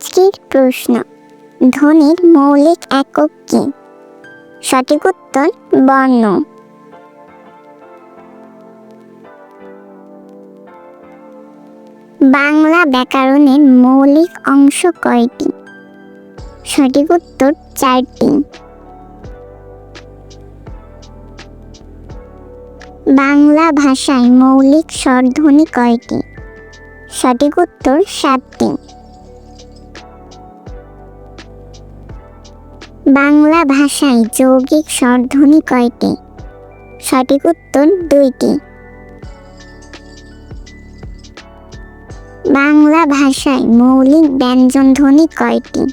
আজকের প্রশ্ন, ধ্বনির মৌলিক একক কি? সঠিক উত্তর বর্ণ। বাংলা ব্যাকরণের মৌলিক অংশ কয়টি? সঠিক উত্তর 4টি। বাংলা ভাষায় মৌলিক স্বরধ্বনি কয়টি? সঠিক উত্তর 7টি। বাংলা ভাষায় যৌগিক স্বরধ্বনি কয়টি? সঠিক উত্তর 2টি। বাংলা ভাষায় মৌলিক ব্যঞ্জনধ্বনি কয়টি?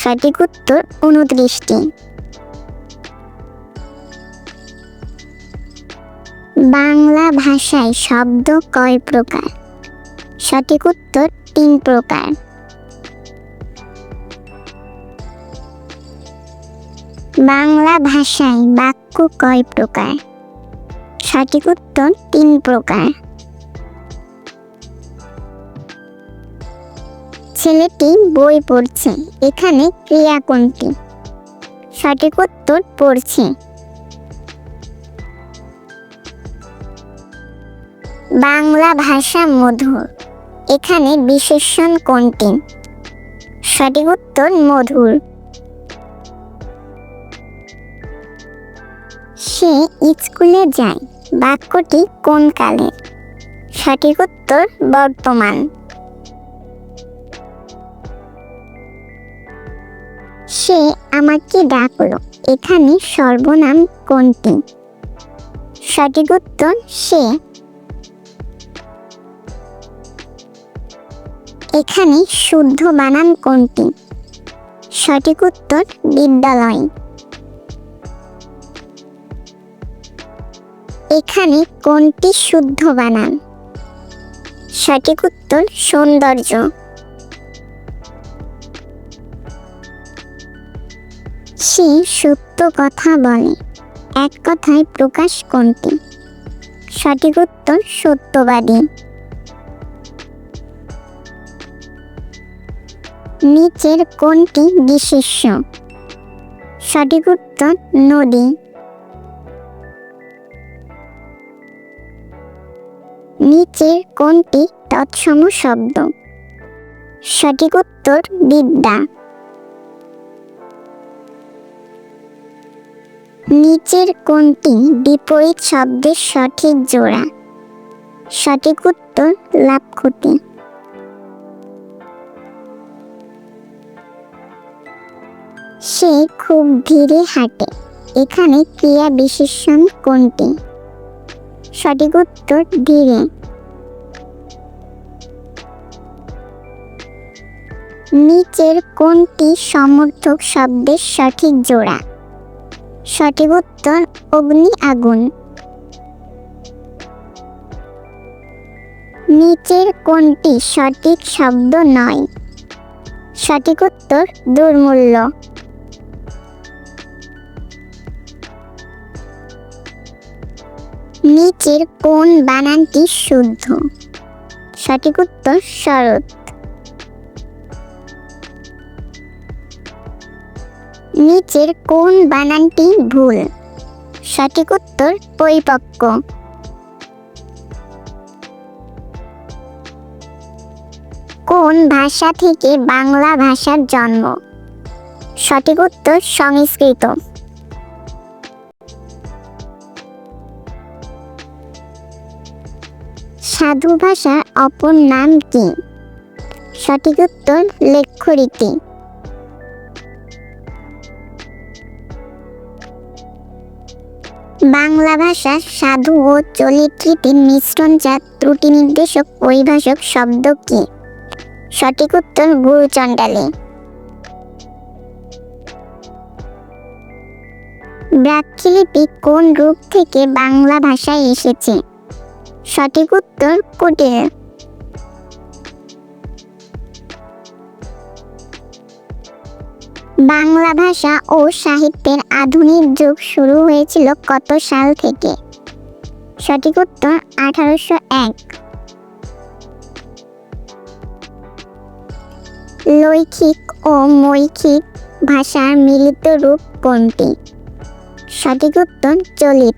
সঠিক উত্তর 29টি। বাংলা ভাষায় শব্দ কয় প্রকার? সঠিক উত্তর 3 প্রকার। বাংলা ভাষায় বাক্য কয় প্রকার? সঠিক উত্তর 3 প্রকার। ছেলেটি বই পড়ছে, এখানে ক্রিয়া কোনটি? সঠিক উত্তর পড়ছে। বাংলা ভাষা মধুর, এখানে বিশেষণ কোনটি? সঠিক উত্তর মধুর। সে স্কুলে যায়, বাক্যটি কোন কালের? সঠিক উত্তর বর্তমান। সে আমাকে ডাকলো, এখানে সর্বনাম কোনটি? সঠিক উত্তর সে। এখানে শুদ্ধ বানান কোনটি? সঠিক উত্তর বিদ্যালয়। এখানে কোনটি শুদ্ধ বানান? সঠিক উত্তর সৌন্দর্য। সে সত্য কথা বলে, এক কথায় প্রকাশ কোনটি? সঠিক উত্তর সত্যবাদী। নিচের কোনটি বিশেষ্য? সঠিক উত্তর নদী। নিচের কোনটি তৎসম শব্দ? সঠিক উত্তর বিদ্যা। নিচের কোনটি বিপরীত শব্দের সঠিক জোড়া? সঠিক উত্তর লাভ ক্ষতি। সে খুব ধীরে হাঁটে, এখানে ক্রিয়া বিশেষণ কোনটি? সঠিক উত্তর ধীরে। নিচের কোনটি সমর্থক শব্দের সঠিক জোড়া? সঠিক উত্তর অগ্নি আগুন। নিচের কোনটি সঠিক শব্দ নয়? সঠিক উত্তর দুর্মূল্য। নিচের কোন বানানটি শুদ্ধ? সঠিক উত্তর শরৎ। নিচের কোন বানানটি ভুল? সঠিক উত্তর পরিপক্ক। কোন ভাষা থেকে বাংলা ভাষার জন্ম? সঠিক উত্তর সংস্কৃত। সাধু ভাষার অপর নাম কি? সঠিক উত্তর লেখ্যরীতি। বাংলা ভাষা সাধু ও চলিত রীতির মিশ্রণ, যা ত্রুটি নির্দেশক পরিভাষক শব্দ কি? সঠিক উত্তর গুরুচণ্ডালী। ব্রাহ্মীলিপি কোন রূপ থেকে বাংলা ভাষায় এসেছে? সঠিক উত্তর কুটিল। বাংলা ভাষা ও সাহিত্যের আধুনিক যুগ শুরু হয়েছিল কত সাল থেকে? সঠিক উত্তর 1801। লৈখিক ও মৌখিক ভাষার মিলিত রূপ কোনটি? সঠিক উত্তর চলিত।